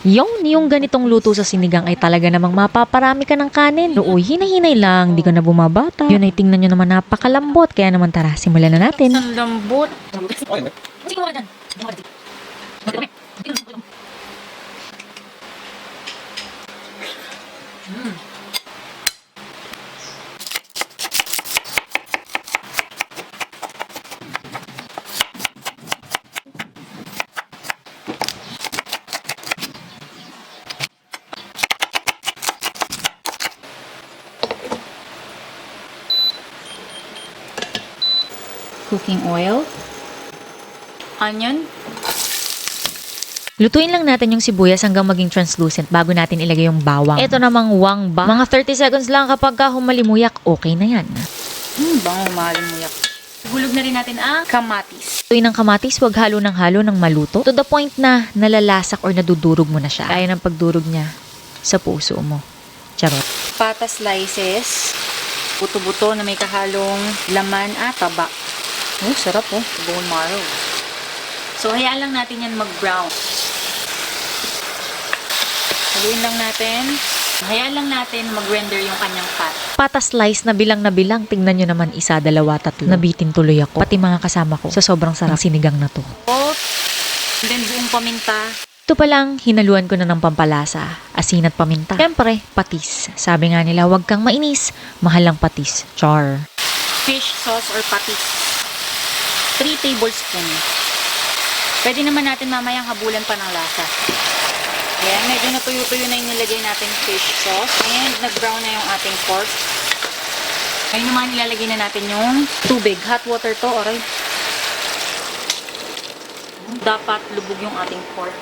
Yung ganitong luto sa sinigang ay talaga namang mapaparami ka ng kanin. Nooy, hinay-hinay lang, di ka na bumabata. Yun ay tingnan nyo naman napakalambot. Kaya naman tara, simulan na natin. Ang lambot. Cooking oil, onion, Lutuin lang natin yung sibuyas hanggang maging translucent bago natin ilagay yung bawang. Ito namang wangba. Mga 30 seconds lang kapag humalimuyak, okay na yan. bango mahalimuyak. Hulog na rin natin ang kamatis. Lutuin ng kamatis, wag halo ng maluto. To the point na nalalasak or nadudurog mo na siya. Kaya ng pagdurog niya sa puso mo. Charot. Pata slices, buto-buto na may kahalong laman at taba. Oh, sarap oh. Bone marrow. So, hayaan lang natin yan mag-brown. Haluin lang natin. Hayaan lang natin mag-render yung kanyang fat. Pata slice na bilang. Tingnan nyo naman, 1, 2, 3. Nabitin tuloy ako. Pati mga kasama ko. Sa sobrang sarap sinigang na to. Salt. And then buong paminta. Ito pa lang, hinaluan ko na ng pampalasa. Asin at paminta. Siyempre, patis. Sabi nga nila, huwag kang mainis. Mahal lang patis. Char. Fish sauce or patis. 3 tablespoons. Pwede naman natin mamayang habulan pa ng lasa. Ayan, medyo natuyo-tuyo na yung nilagay natin fish sauce. And nag-brown na yung ating pork. Ngayon naman ilalagay na natin yung tubig. Hot water to, aray. Dapat lubog yung ating pork.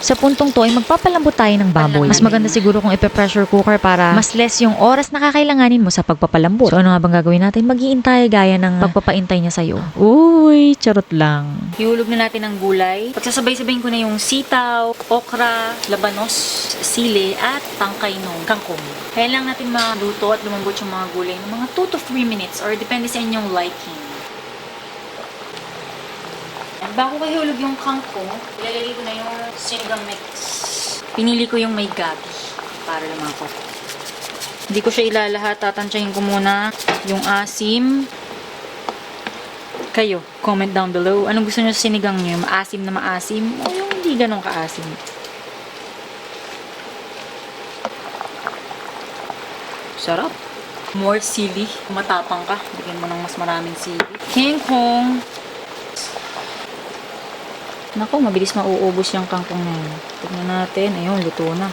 Sa puntong to ay magpapalambot tayo ng baboy. Mas maganda siguro kung ipe-pressure cooker para mas less yung oras na kakailanganin mo sa pagpapalambot. So ano nga bang gagawin natin? Mag-iintay gaya ng pagpapaintay niya sa'yo. Uy, charot lang. Ihulog na natin ang gulay. Pagsasabay-sabayin ko na yung sitaw, okra, labanos, sili, at tangkay ng kangkong. Kaya lang natin maluto at lumambot yung mga gulay ng mga 2 to 3 minutes or depende sa inyong liking. Bago ko ihulog yung kangkong, ilalagay ko na yung sinigang mix. Pinili ko yung may gabi para lumapot. Hindi ko siya ilalahat. Tatansyahin ko muna yung asim. Kayo, comment down below. Anong gusto nyo sa sinigang nyo? Yung maasim na maasim o yung hindi ganun kaasim? Sarap. More sili. Matapang ka. Bigyan mo ng mas maraming sili. Kangkong. Naku, mabilis mauubos yung kangkong na yun. Tignan natin. Ayun, luto na.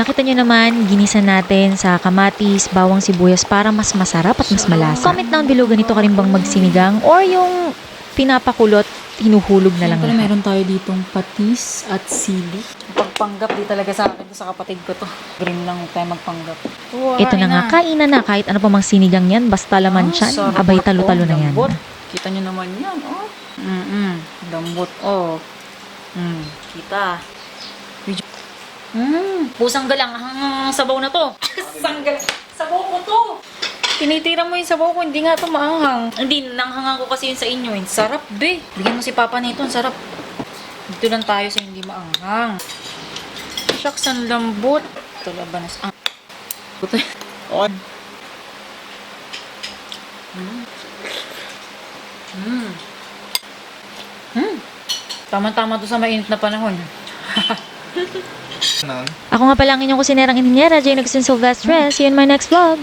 Nakita nyo naman, ginisa natin sa kamatis, bawang sibuyas para mas masarap at mas malasa. Comment down below, ganito ka rin bang magsinigang or yung pinapakulot, hinuhulog na lang Siyempre, lahat. meron tayo ditong patis at sili. Pagpanggap di talaga sa akin, sa kapatid ko to. Green lang tayo magpanggap. Ito na nga, kainan na kahit ano pa mang sinigang yan, basta laman siya. Abay, talo-talo na yan. Kita nyo naman yan, oh. Lambot, oh. Kita. Pusang galang, sabaw na to. Pusang galang, sabaw ko to. Tinitira mo yung sabaw ko, hindi nga to maanghang. Hindi, nanghangang ko kasi yun sa inyo. Sarap, be. Bigyan mo si Papa nito, ang sarap. Dito lang tayo sa hindi maanghang. Shucks, ang lambot. Ito, labanas. Buto. On. Tama-tama to sa mainit na panahon. Ako nga pala ang inyong kusinerang inhinyera, Jane Agustin Silvestre. See you in my next vlog.